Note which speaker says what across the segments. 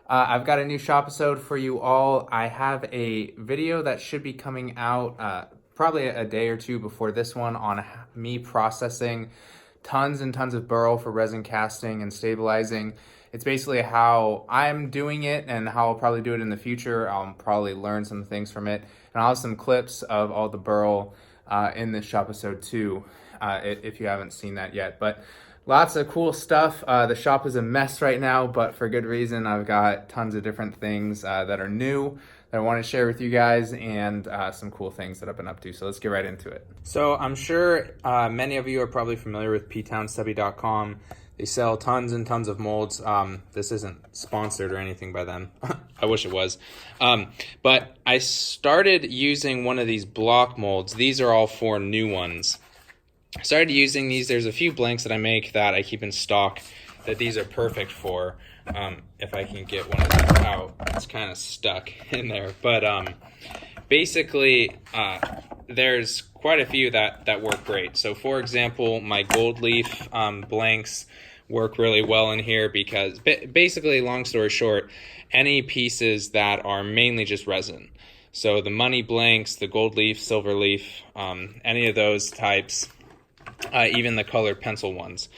Speaker 1: I've got a new Shopisode for you all. I have a video that should be coming out probably a day or two before this one on me processing tons and tons of burl for resin casting and stabilizing. It's basically how I'm doing it and how I'll probably do it in the future. I'll probably learn some things from it. And I'll have some clips of all the burl in this Shopisode too, if you haven't seen that yet. But lots of cool stuff. The shop is a mess right now, but for good reason. I've got tons of different things that are new that I want to share with you guys, and some cool things that I've been up to. So let's get right into it. So I'm sure many of you are probably familiar with ptownstubby.com. They sell tons and tons of molds. This isn't sponsored or anything by them. I wish it was. But I started using one of these block molds. These are all 4 new ones. I started using these. There's a few blanks that I make that I keep in stock that these are perfect for. If I can get one of these out, it's kind of stuck in there. But basically, there's quite a few that work great. So for example, my gold leaf blanks work really well in here because basically, long story short, any pieces that are mainly just resin. So the money blanks, the gold leaf, silver leaf, any of those types, even the colored pencil ones.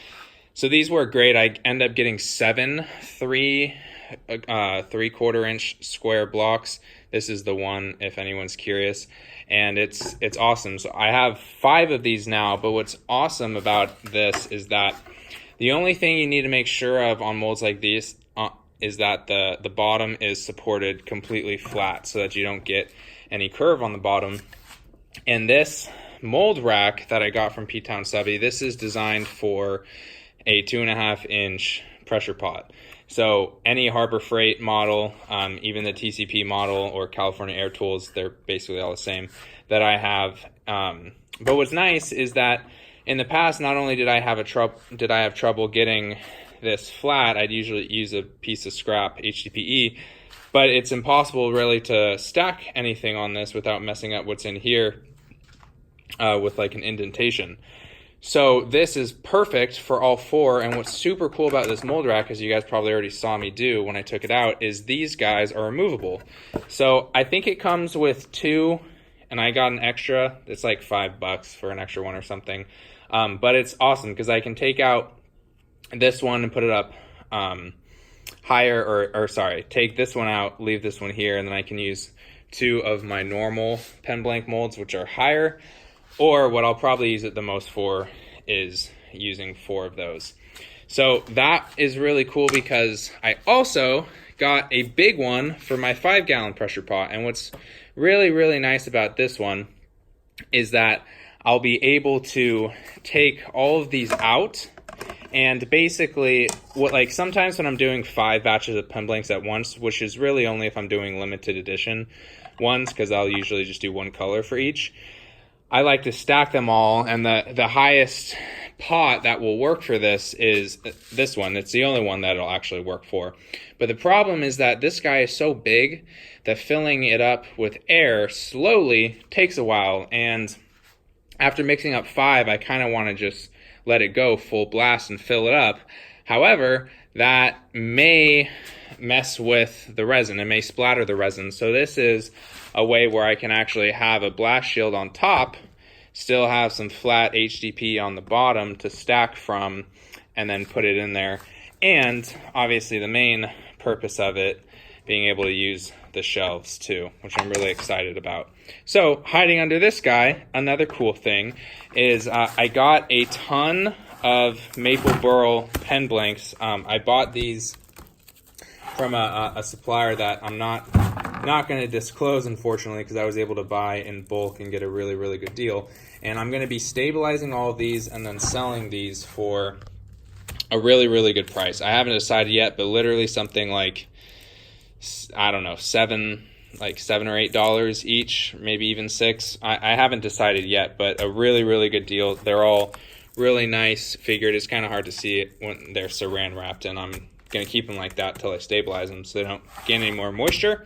Speaker 1: So these work great. I end up getting 7 3/4 inch square blocks. This is the one, if anyone's curious, and it's awesome. So I have 5 of these now, but what's awesome about this is that the only thing you need to make sure of on molds like these is that the bottom is supported completely flat so that you don't get any curve on the bottom. And this mold rack that I got from P-Town Stubby, this is designed for a 2.5 inch pressure pot. So any Harbor Freight model, even the TCP model or California Air Tools, they're basically all the same that I have. But what's nice is that in the past, not only did I have trouble getting this flat, I'd usually use a piece of scrap HDPE, but it's impossible really to stack anything on this without messing up what's in here with like an indentation. So this is perfect for all 4, and what's super cool about this mold rack, as you guys probably already saw me do when I took it out, is these guys are removable. So I think it comes with 2, and I got an extra. It's like $5 for an extra one or something. But it's awesome because I can take out this one and put it up higher, or sorry, take this one out, leave this one here, and then I can use 2 of my normal pen blank molds, which are higher. Or what I'll probably use it the most for is using 4 of those. So that is really cool because I also got a big one for my 5-gallon pressure pot. And what's really, really nice about this one is that I'll be able to take all of these out. And basically, sometimes when I'm doing 5 batches of pen blanks at once, which is really only if I'm doing limited edition ones, because I'll usually just do 1 color for each, I like to stack them all, and the highest pot that will work for this is this one. It's the only one that it'll actually work for. But the problem is that this guy is so big that filling it up with air slowly takes a while, and after mixing up 5, I kind of want to just let it go full blast and fill it up. However, that may mess with the resin. It may splatter the resin. So this is a way where I can actually have a blast shield on top, still have some flat HDP on the bottom to stack from, and then put it in there. And obviously the main purpose of it being able to use the shelves too, which I'm really excited about. So hiding under this guy, another cool thing is I got a ton of maple burl pen blanks. I bought these from a supplier that I'm not going to disclose, unfortunately, because I was able to buy in bulk and get a really, really good deal. And I'm going to be stabilizing all of these and then selling these for a really, really good price. I haven't decided yet, but literally something like, I don't know, $7 or $8 each, maybe even $6. I haven't decided yet, but a really, really good deal. They're all really nice figured. It's kind of hard to see it when they're saran wrapped, and I'm going to keep them like that till I stabilize them so they don't gain any more moisture.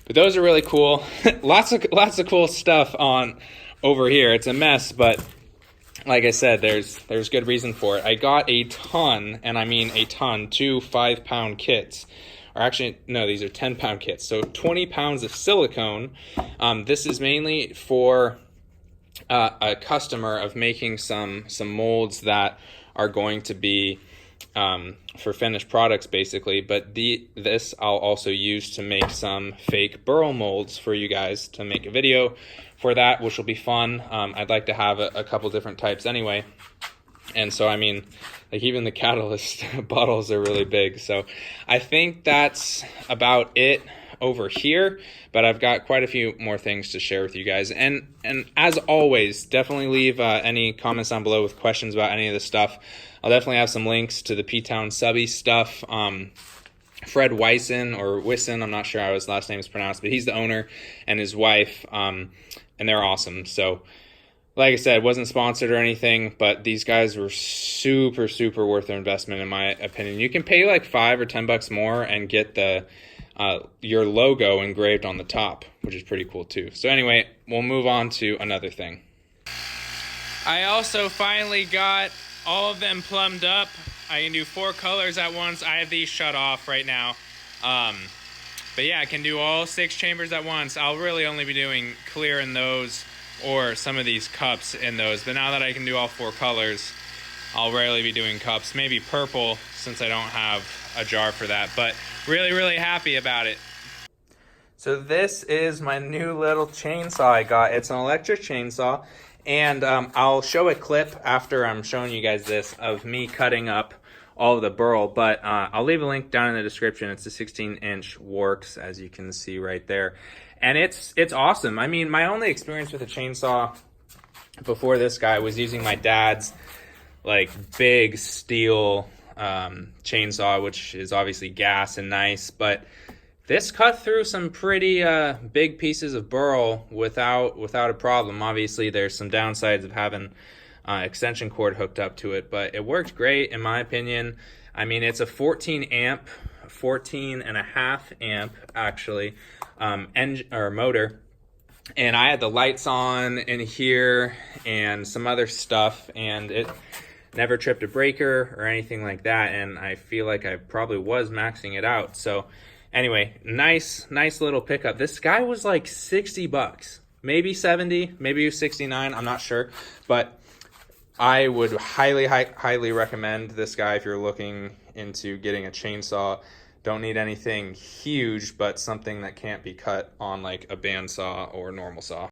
Speaker 1: But those are really cool. lots of cool stuff on over here. It's a mess, but like I said, there's good reason for it. I got a ton, and I mean a ton, 2 5-pound kits or actually, no, these are 10-pound kits. So 20 pounds of silicone. This is mainly for a customer of making some molds that are going to be for finished products basically, but this I'll also use to make some fake burl molds for you guys to make a video for that, which will be fun. I'd like to have a couple different types anyway, and so I mean, like even the catalyst bottles are really big. So I think that's about it over here, but I've got quite a few more things to share with you guys, and as always, definitely leave any comments down below with questions about any of this stuff. I'll definitely have some links to the P-Town Subby stuff. Fred Wyson, or Wisson, I'm not sure how his last name is pronounced, but he's the owner, and his wife, and they're awesome. So like I said, it wasn't sponsored or anything, but these guys were super, super worth their investment in my opinion. You can pay like $5 or $10 more and get the your logo engraved on the top, which is pretty cool too. So anyway, we'll move on to another thing. I also finally got all of them plumbed up. I can do 4 colors at once. I have these shut off right now. But yeah, I can do all 6 chambers at once. I'll really only be doing clear in those, or some of these cups in those. But now that I can do all 4 colors, I'll rarely be doing cups. Maybe purple, since I don't have a jar for that. But really, really happy about it. So this is my new little chainsaw I got. It's an electric chainsaw. And I'll show a clip after I'm showing you guys this of me cutting up all of the burl, but I'll leave a link down in the description. It's a 16-inch Works, as you can see right there. And it's awesome. I mean, my only experience with a chainsaw before this guy was using my dad's like big steel chainsaw, which is obviously gas and nice, but this cut through some pretty big pieces of burl without a problem. Obviously, there's some downsides of having extension cord hooked up to it, but it worked great in my opinion. I mean, it's a 14 and a half amp actually, engine or motor, and I had the lights on in here and some other stuff, and it never tripped a breaker or anything like that, and I feel like I probably was maxing it out. So anyway, nice little pickup. This guy was like $60, maybe 70, maybe 69, I'm not sure. But I would highly recommend this guy if you're looking into getting a chainsaw. Don't need anything huge, but something that can't be cut on like a bandsaw or normal saw.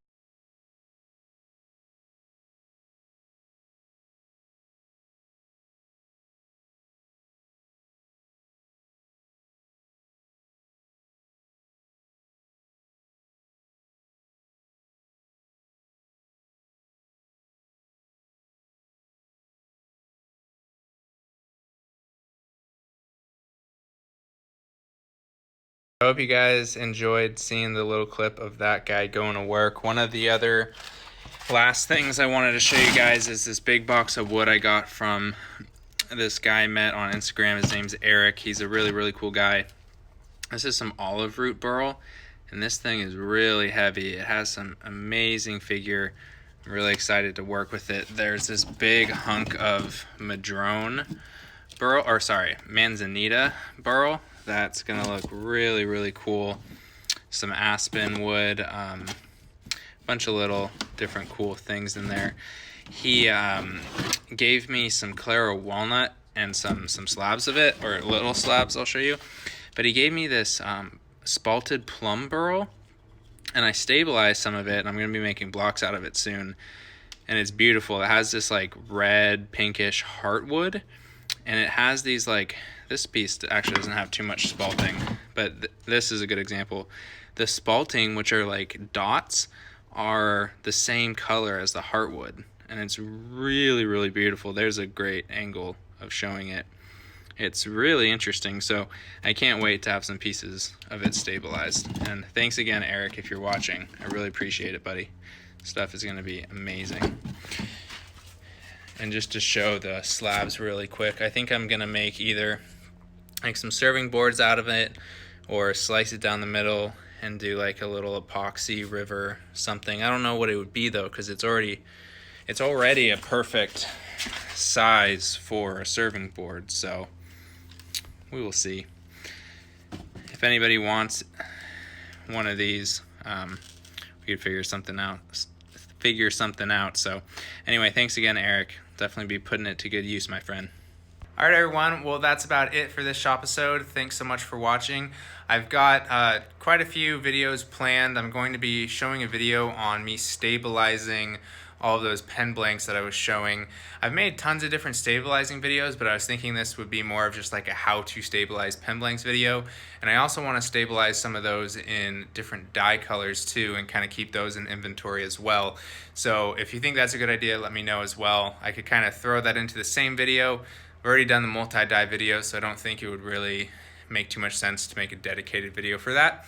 Speaker 1: I hope you guys enjoyed seeing the little clip of that guy going to work. One of the other last things I wanted to show you guys is this big box of wood I got from this guy I met on Instagram. His name's Eric. He's a really cool guy. This is some olive root burl, and this thing is really heavy. It has some amazing figure. I'm really excited to work with it. There's this big hunk of madrone burl, or sorry, manzanita burl. That's gonna look really cool. Some aspen wood, bunch of little different cool things in there. He gave me some Claro walnut and some slabs of it, or little slabs I'll show you. But he gave me this spalted plum burl, and I stabilized some of it, and I'm gonna be making blocks out of it soon. And it's beautiful. It has this like red pinkish heartwood, and it has these like, this piece actually doesn't have too much spalting, but this is a good example. The spalting, which are like dots, are the same color as the heartwood, and it's really beautiful. There's a great angle of showing it. It's really interesting, so I can't wait to have some pieces of it stabilized. And thanks again, Eric, if you're watching. I really appreciate it, buddy. Stuff is gonna be amazing. And just to show the slabs really quick, I think I'm gonna make either like some serving boards out of it, or slice it down the middle and do like a little epoxy river something. I don't know what it would be though, because it's already a perfect size for a serving board, so we will see. if anybody wants one of these, we could figure something out. So anyway, thanks again, Eric. Definitely be putting it to good use, my friend. All right, everyone. Well, that's about it for this Shopisode. Thanks so much for watching. I've got quite a few videos planned. I'm going to be showing a video on me stabilizing all of those pen blanks that I was showing. I've made tons of different stabilizing videos, but I was thinking this would be more of just like a how to stabilize pen blanks video. And I also want to stabilize some of those in different dye colors too, and kind of keep those in inventory as well. So if you think that's a good idea, let me know as well. I could kind of throw that into the same video. I've already done the multi-dye video, so I don't think it would really make too much sense to make a dedicated video for that.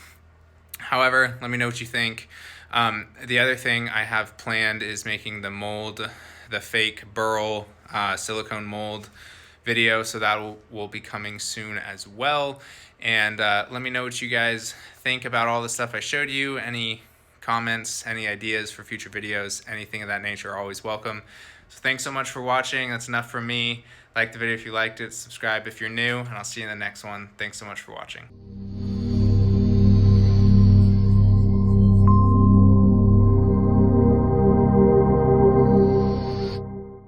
Speaker 1: However, let me know what you think. The other thing I have planned is making the mold, the fake burl silicone mold video, so that will be coming soon as well. And let me know what you guys think about all the stuff I showed you. Any comments, any ideas for future videos, anything of that nature are always welcome. So thanks so much for watching. That's enough from me. Like the video if you liked it, subscribe if you're new, and I'll see you in the next one. Thanks so much for watching.